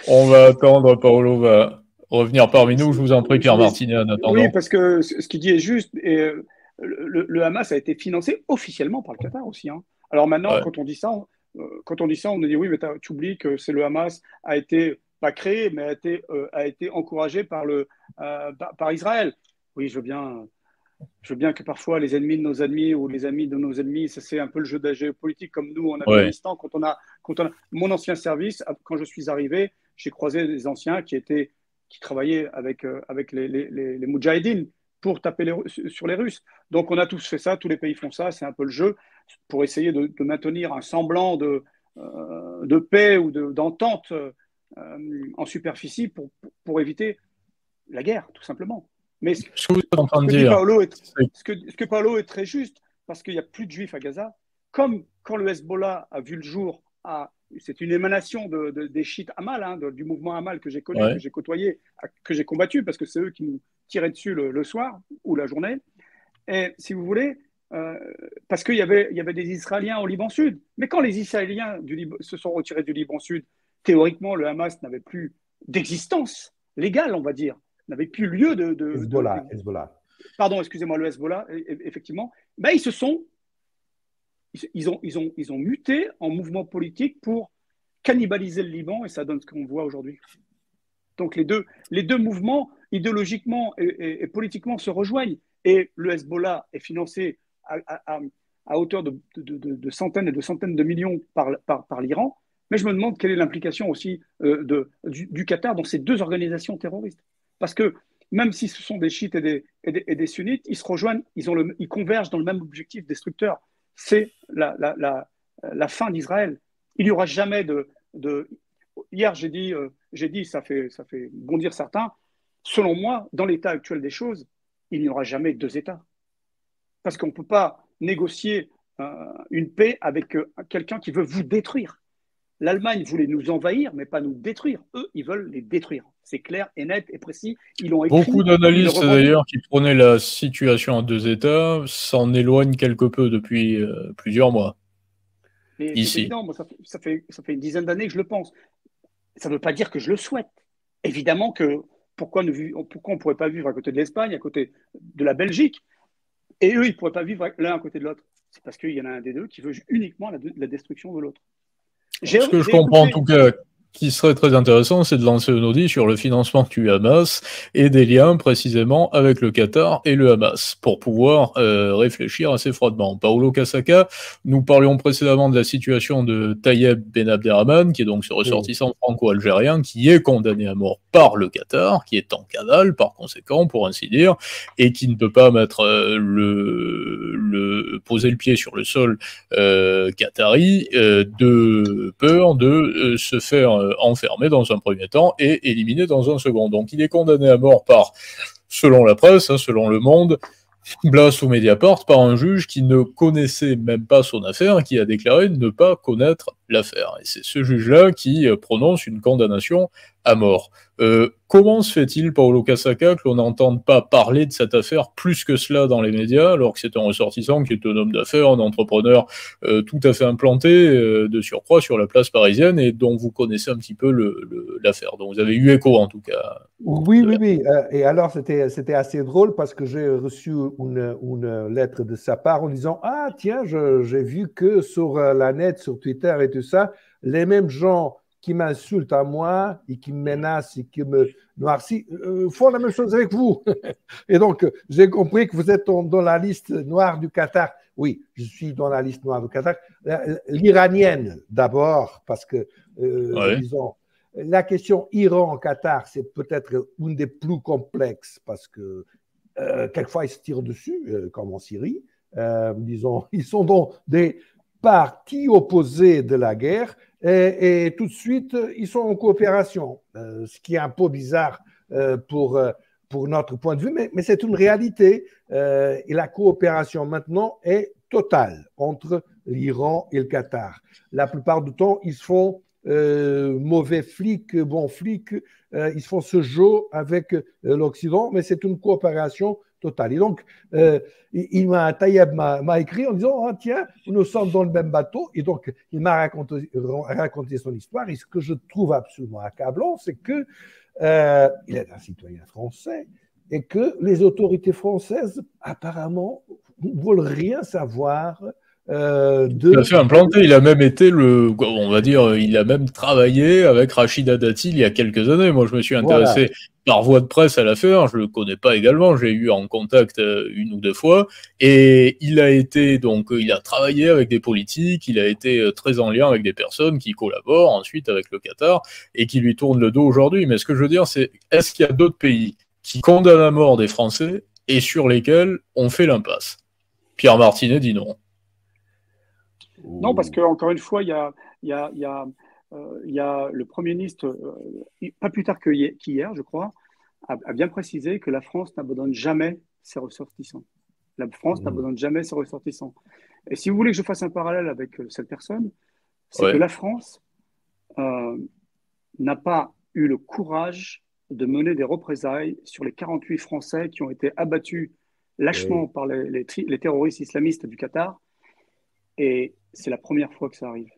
On va attendre, Paolo va revenir parmi nous. Je vous en prie, Pierre Martinet, en attendant. Oui, parce que ce qu'il dit est juste. Et le Hamas a été financé officiellement par le Qatar aussi. Hein. Alors maintenant, ouais. Quand on dit ça, on nous dit oui, mais tu oublies que c'est le Hamas a été pas créé, mais a été encouragé par Israël. Oui, je veux bien que parfois les ennemis de nos ennemis ou les amis de nos ennemis, ça c'est un peu le jeu de la géopolitique comme nous en Afghanistan. Ouais. Quand on a mon ancien service, quand je suis arrivé, j'ai croisé des anciens qui travaillaient avec les Moudjahidines pour taper sur les Russes. Donc on a tous fait ça, tous les pays font ça, c'est un peu le jeu pour essayer de maintenir un semblant de paix ou d'entente en superficie pour éviter la guerre, tout simplement. Mais ce que Paolo est très juste, parce qu'il n'y a plus de juifs à Gaza, comme quand le Hezbollah a vu le jour, c'est une émanation des chiites Hamal, hein, du mouvement Hamal que j'ai connu, ouais. Que j'ai côtoyé, que j'ai combattu, parce que c'est eux qui nous tiraient dessus le soir ou la journée. Et si vous voulez, parce qu'il y avait des Israéliens au Liban Sud. Mais quand les Israéliens se sont retirés du Liban Sud, théoriquement, le Hamas n'avait plus d'existence légale, on va dire. N'avait plus lieu Hezbollah. Pardon, excusez-moi, le Hezbollah, effectivement. Ben, ils ont muté en mouvement politique pour cannibaliser le Liban et ça donne ce qu'on voit aujourd'hui. Donc les deux mouvements, idéologiquement et politiquement, se rejoignent. et le Hezbollah est financé à hauteur de centaines et de centaines de millions par l'Iran, mais je me demande quelle est l'implication aussi du Qatar dans ces deux organisations terroristes. Parce que même si ce sont des chiites et des sunnites, ils se rejoignent, ils convergent dans le même objectif destructeur. C'est la fin d'Israël. Il n'y aura jamais de... Hier, j'ai dit, ça fait bondir certains, selon moi, dans l'état actuel des choses, il n'y aura jamais deux États. Parce qu'on ne peut pas négocier une paix avec quelqu'un qui veut vous détruire. L'Allemagne voulait nous envahir, mais pas nous détruire. Eux, ils veulent les détruire. C'est clair et net et précis. Ils l'ont écrit. Beaucoup d'analystes, d'ailleurs, qui prenaient la situation en deux États s'en éloignent quelque peu depuis plusieurs mois. Mais ici. C'est évident. Moi, ça fait une dizaine d'années que je le pense. Ça ne veut pas dire que je le souhaite. Évidemment que pourquoi on ne pourrait pas vivre à côté de l'Espagne, à côté de la Belgique, et eux, ils ne pourraient pas vivre l'un à côté de l'autre. C'est parce qu'il y en a un des deux qui veut uniquement la destruction de l'autre. Ce que je comprends en tout cas, qui serait très intéressant, c'est de lancer un audit sur le financement du Hamas et des liens précisément avec le Qatar et le Hamas pour pouvoir réfléchir assez froidement. Paolo Casaca, nous parlions précédemment de la situation de Tayeb Ben Abderrahmane, qui est donc ce ressortissant franco-algérien qui est condamné à mort par le Qatar, qui est en cavale par conséquent, pour ainsi dire, et qui ne peut pas mettre poser le pied sur le sol qatari de peur de se faire enfermé dans un premier temps et éliminé dans un second. Donc il est condamné à mort par, selon la presse, selon Le Monde, Blas ou Mediapart, par un juge qui ne connaissait même pas son affaire, qui a déclaré ne pas connaître l'affaire. Et c'est ce juge-là qui prononce une condamnation à mort. Comment se fait-il, Paolo Casaca, que l'on n'entende pas parler de cette affaire plus que cela dans les médias, alors que c'est un ressortissant qui est un homme d'affaires, un entrepreneur tout à fait implanté, de surcroît sur la place parisienne, et dont vous connaissez un petit peu l'affaire, dont vous avez eu écho en tout cas. Oui. Et alors, c'était assez drôle parce que j'ai reçu une lettre de sa part en disant « Ah, tiens, j'ai vu que sur la net, sur Twitter et tout ça, les mêmes gens qui m'insultent à moi et qui me menacent et qui me noircissent font la même chose avec vous. » Et donc, j'ai compris que vous êtes dans la liste noire du Qatar. Oui, je suis dans la liste noire du Qatar. L'iranienne, d'abord, parce que, disons, la question Iran-Qatar, c'est peut-être une des plus complexes parce que quelquefois, ils se tirent dessus, comme en Syrie. Disons, ils sont dans des parties opposées de la guerre et tout de suite, ils sont en coopération, ce qui est un peu bizarre pour notre point de vue, mais c'est une réalité. Et la coopération maintenant est totale entre l'Iran et le Qatar. La plupart du temps, ils se font mauvais flics, bons flics, ils se font ce jeu avec l'Occident, mais c'est une coopération totale. Et donc, Tayeb m'a écrit en disant ah, tiens, nous sommes dans le même bateau. Et donc, il m'a raconté son histoire. Et ce que je trouve absolument accablant, c'est que il est un citoyen français et que les autorités françaises, apparemment, ne veulent rien savoir. Il a fait implanter, il a même été on va dire, il a même travaillé avec Rachida Dati il y a quelques années. Moi, je me suis intéressé par voie de presse à l'affaire, je le connais pas également, j'ai eu en contact une ou deux fois, et il a travaillé avec des politiques, il a été très en lien avec des personnes qui collaborent ensuite avec le Qatar et qui lui tournent le dos aujourd'hui. Mais ce que je veux dire, c'est, est-ce qu'il y a d'autres pays qui condamnent à mort des Français et sur lesquels on fait l'impasse? Pierre Martinet dit non. Non, parce qu'encore une fois, il y a le Premier ministre, pas plus tard qu'hier, je crois, a bien précisé que la France n'abandonne jamais ses ressortissants. La France n'abandonne jamais ses ressortissants. Et si vous voulez que je fasse un parallèle avec cette personne, c'est que la France n'a pas eu le courage de mener des représailles sur les 48 Français qui ont été abattus lâchement par les terroristes islamistes du Qatar. Et c'est la première fois que ça arrive.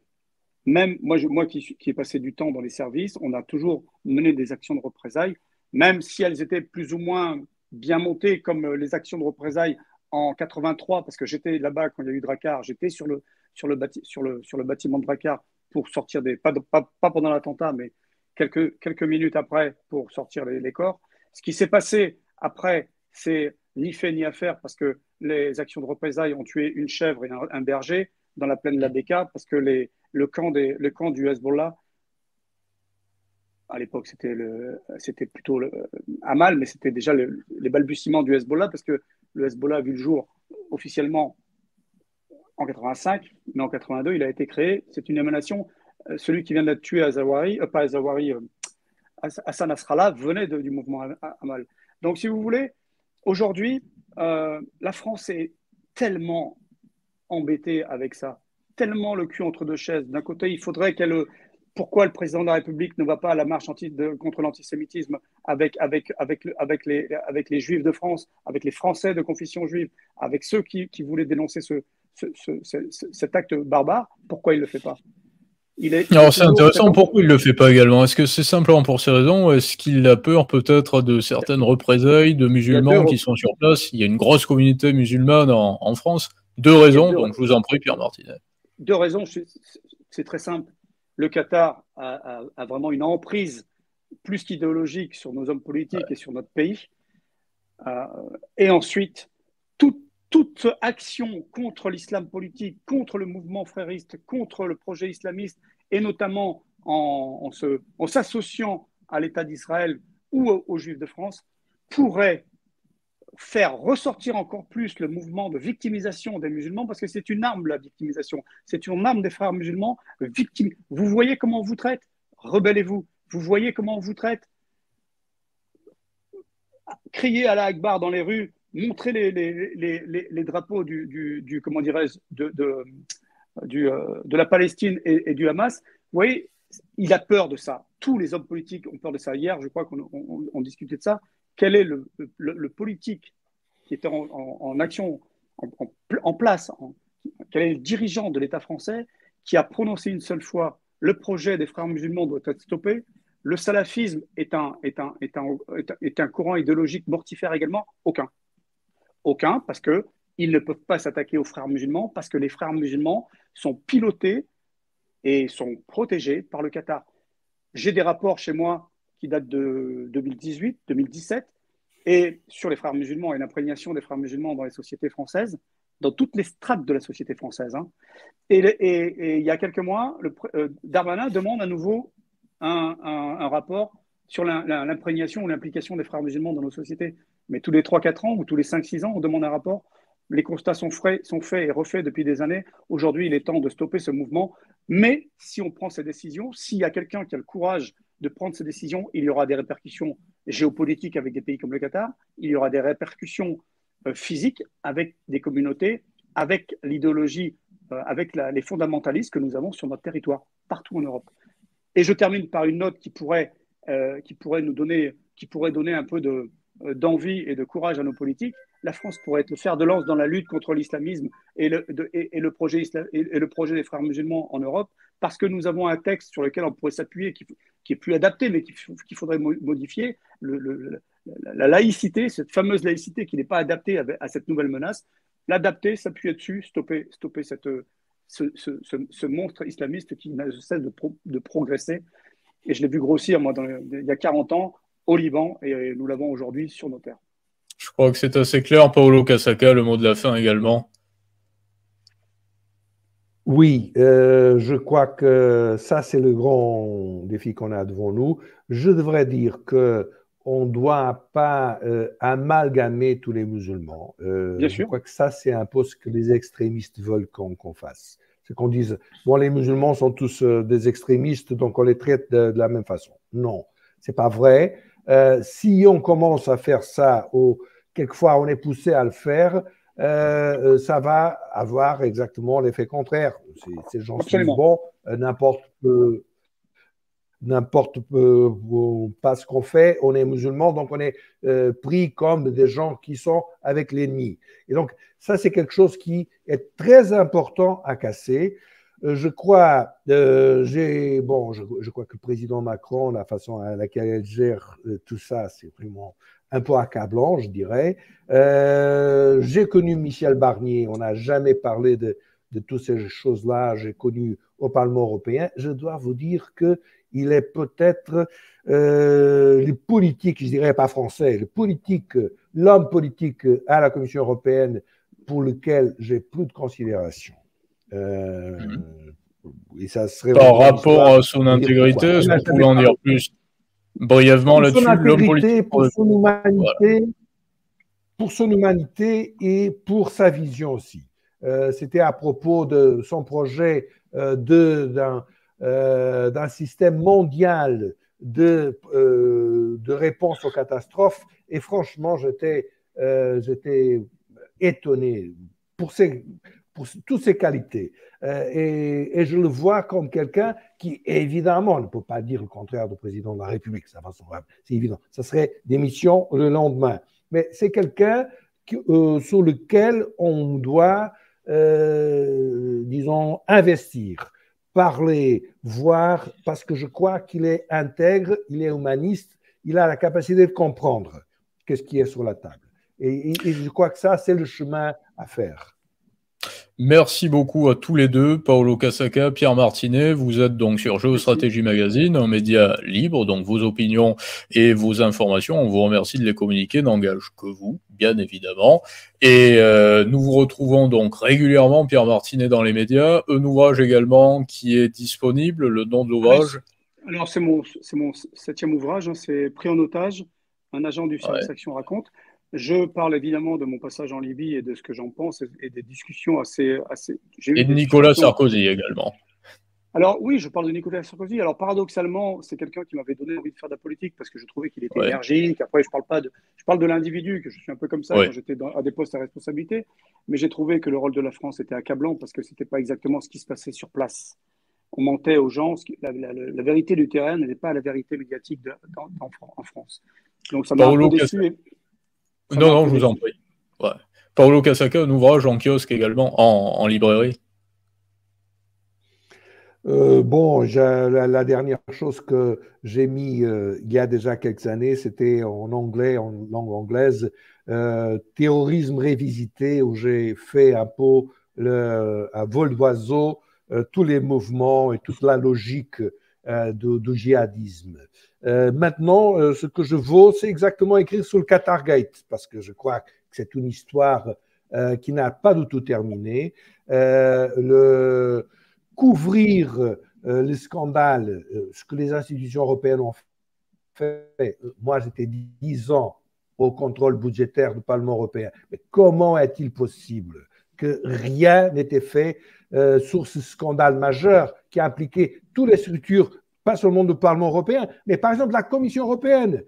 Même moi qui ai passé du temps dans les services, on a toujours mené des actions de représailles, même si elles étaient plus ou moins bien montées, comme les actions de représailles en 83, parce que j'étais là-bas quand il y a eu Drakkar, j'étais sur le bâtiment de Drakkar pour sortir pas pendant l'attentat, mais quelques minutes après pour sortir les corps. Ce qui s'est passé après, c'est ni fait ni à faire parce que les actions de représailles ont tué une chèvre et un berger dans la plaine de la Beka, parce que le camp du Hezbollah, à l'époque c'était plutôt Hamal, mais c'était déjà les balbutiements du Hezbollah, parce que le Hezbollah a vu le jour officiellement en 85, mais en 82 il a été créé. C'est une émanation. Celui qui vient d'être tué à Zawahiri, pas à Zawahiri, Hassan Nasrallah venait du mouvement Hamal. Donc si vous voulez, aujourd'hui, la France est tellement embêtée avec ça, tellement le cul entre deux chaises. D'un côté, il faudrait qu'elle... Pourquoi le président de la République ne va pas à la marche contre l'antisémitisme avec les Juifs de France, avec les Français de confession juive, avec ceux qui voulaient dénoncer cet acte barbare? Pourquoi il ne le fait pas? Alors c'est intéressant, pourquoi il ne le fait pas également? Est-ce que c'est simplement pour ces raisons, ou est-ce qu'il a peur peut-être de certaines représailles de musulmans qui sont sur place? Il y a une grosse communauté musulmane en France. Deux raisons, donc je vous en prie, Pierre Martinet. Deux raisons, c'est très simple. Le Qatar a vraiment une emprise plus qu'idéologique sur nos hommes politiques et sur notre pays. Et ensuite, toute action contre l'islam politique, contre le mouvement frériste, contre le projet islamiste, et notamment en s'associant à l'État d'Israël ou aux Juifs de France, pourrait faire ressortir encore plus le mouvement de victimisation des musulmans, parce que c'est une arme, la victimisation. C'est une arme des frères musulmans. Vous voyez comment on vous traite? Rebellez-vous. Vous voyez comment on vous traite? Criez Allah Akbar dans les rues, montrez les drapeaux comment dirais-je, de la Palestine et du Hamas. Vous voyez, il a peur de ça. Tous les hommes politiques ont peur de ça. Hier, je crois qu'on discutait de ça. Quel est le politique qui était en action, en place, quel est le dirigeant de l'État français qui a prononcé une seule fois le projet des frères musulmans doit être stoppé? Le salafisme est un courant idéologique mortifère également? Aucun, parce qu'ils ne peuvent pas s'attaquer aux frères musulmans, parce que les frères musulmans sont pilotés et sont protégés par le Qatar. J'ai des rapports chez moi qui datent de 2018, 2017, et sur les frères musulmans et l'imprégnation des frères musulmans dans les sociétés françaises, dans toutes les strates de la société française. Et il y a quelques mois, Darmanin demande à nouveau un rapport sur l'imprégnation ou l'implication des frères musulmans dans nos sociétés. Mais tous les 3-4 ans ou tous les 5-6 ans, on demande un rapport. Les constats sont faits et refaits depuis des années. Aujourd'hui, il est temps de stopper ce mouvement. Mais si on prend ces décisions, s'il y a quelqu'un qui a le courage de prendre ces décisions, il y aura des répercussions géopolitiques avec des pays comme le Qatar, il y aura des répercussions physiques avec des communautés, avec l'idéologie, avec les fondamentalistes que nous avons sur notre territoire, partout en Europe. Et je termine par une note qui pourrait donner un peu d'envie et de courage à nos politiques. La France pourrait être le fer de lance dans la lutte contre l'islamisme et le projet des frères musulmans en Europe, parce que nous avons un texte sur lequel on pourrait s'appuyer, qui est plus adapté, mais qu'il faudrait modifier, la laïcité, cette fameuse laïcité qui n'est pas adaptée à cette nouvelle menace, l'adapter, s'appuyer dessus, stopper ce monstre islamiste qui ne cesse de progresser. Et je l'ai vu grossir, moi, il y a 40 ans, au Liban, et nous l'avons aujourd'hui sur nos terres. Je crois que c'est assez clair. Paolo Casaca, le mot de la fin également. Oui, je crois que ça, c'est le grand défi qu'on a devant nous. Je devrais dire qu'on ne doit pas amalgamer tous les musulmans. Bien sûr. Je crois que ça, c'est un peu ce que les extrémistes veulent qu'on fasse. C'est qu'on dise, bon, les musulmans sont tous des extrémistes, donc on les traite de la même façon. Non, c'est pas vrai. Si on commence à faire ça, ou quelquefois on est poussé à le faire, ça va avoir exactement l'effet contraire. Ces gens qui disent, bon, n'importe pas ce qu'on fait, on est musulman, donc on est pris comme des gens qui sont avec l'ennemi. Et donc, ça, c'est quelque chose qui est très important à casser. Je crois que le président Macron, la façon à laquelle elle gère tout ça, c'est vraiment un peu accablant, je dirais. J'ai connu Michel Barnier, on n'a jamais parlé de toutes ces choses-là, j'ai connu au Parlement européen. Je dois vous dire qu'il il est peut-être le politique, je dirais pas français, l'homme politique à la Commission européenne pour lequel j'ai plus de considération. Et ça serait par rapport à son intégrité, est-ce que vous pouvez en dire plus brièvement là-dessus? L'homme politique, pour son humanité, pour son humanité et pour sa vision aussi. C'était à propos de son projet d'un système mondial de réponse aux catastrophes. Et franchement, j'étais étonné pour toutes ses qualités. Et je le vois comme quelqu'un qui, évidemment, ne peut pas dire le contraire du président de la République. C'est évident. Ça serait démission le lendemain. Mais c'est quelqu'un sur lequel on doit, disons, investir, parler, voir, parce que je crois qu'il est intègre, il est humaniste, il a la capacité de comprendre qu'est-ce qui est sur la table. Et je crois que ça, c'est le chemin à faire. Merci beaucoup à tous les deux, Paolo Casaca, Pierre Martinet. Vous êtes donc sur Géostratégie Magazine, un média libre, donc vos opinions et vos informations, on vous remercie de les communiquer, n'engage que vous, bien évidemment. Et nous vous retrouvons donc régulièrement, Pierre Martinet, dans les médias. Un ouvrage également qui est disponible, le nom de l'ouvrage. Alors c'est mon 7e ouvrage, hein, c'est Pris en otage, un agent du service action raconte. Je parle évidemment de mon passage en Libye et de ce que j'en pense et des discussions assez... Et de Nicolas Sarkozy également. Alors oui, je parle de Nicolas Sarkozy. Alors paradoxalement, c'est quelqu'un qui m'avait donné envie de faire de la politique parce que je trouvais qu'il était énergique. Après, je parle de l'individu, que je suis un peu comme ça quand j'étais à des postes à responsabilité. Mais j'ai trouvé que le rôle de la France était accablant parce que c'était pas exactement ce qui se passait sur place. On mentait aux gens. La vérité du terrain n'était pas la vérité médiatique en France. Donc ça m'a un peu déçu. Non, je vous en prie. Paolo Casaca, un ouvrage en kiosque également, en librairie. La dernière chose que j'ai mis il y a déjà quelques années, c'était en anglais, en langue anglaise, Terrorisme révisité, où j'ai fait un peu à vol d'oiseau tous les mouvements et toute la logique du djihadisme. Maintenant, ce que je veux, c'est exactement écrire sur le Qatargate, parce que je crois que c'est une histoire qui n'a pas du tout terminé. Couvrir le scandale, ce que les institutions européennes ont fait. Moi, j'étais 10 ans au contrôle budgétaire du Parlement européen. Mais comment est-il possible que rien n'était fait sur ce scandale majeur qui a impliqué toutes les structures, pas seulement du Parlement européen, mais par exemple la Commission européenne.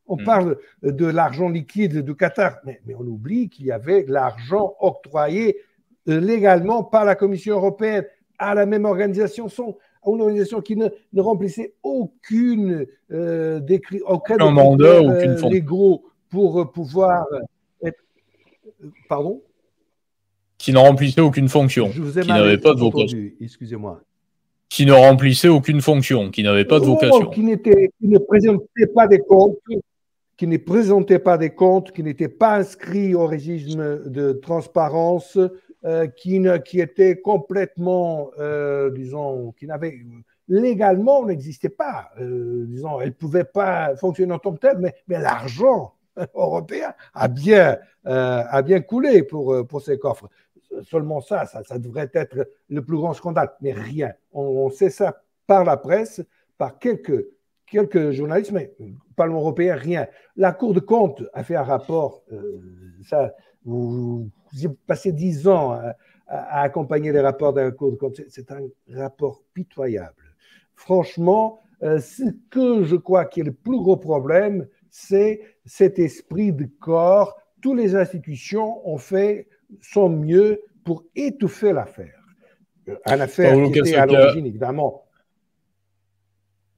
On parle de l'argent liquide du Qatar, mais on oublie qu'il y avait de l'argent octroyé légalement par la Commission européenne à la même organisation, une organisation qui ne remplissait aucun mandat, aucune fonction légaux pour pouvoir pardon, qui ne remplissait aucune fonction, qui n'avait pas de vocation. Excusez-moi. Qui ne remplissait aucune fonction, qui n'avait pas de vocation. Qui ne présentait pas des comptes, qui n'était pas inscrit au régime de transparence, qui était complètement, disons, qui n'avait légalement n'existait pas, disons, elle ne pouvait pas fonctionner en tant que telle, mais l'argent européen a bien coulé pour ces coffres. Seulement ça devrait être le plus grand scandale, mais rien. On sait ça par la presse, par quelques journalistes, mais le Parlement européen, rien. La Cour de compte a fait un rapport, vous passez 10 ans à accompagner les rapports de la Cour de compte, c'est un rapport pitoyable. Franchement, ce que je crois qui est le plus gros problème, c'est cet esprit de corps. Toutes les institutions ont fait son mieux pour étouffer l'affaire. Une affaire qui était à l'origine, évidemment.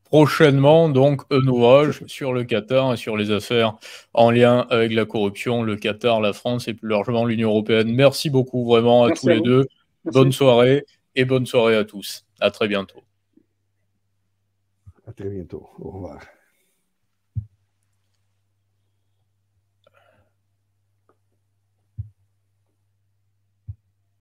Prochainement, donc, un ouvrage sur le Qatar et sur les affaires en lien avec la corruption, le Qatar, la France et plus largement l'Union européenne. Merci beaucoup vraiment à tous les deux. Bonne soirée et bonne soirée à tous. À très bientôt. À très bientôt. Au revoir.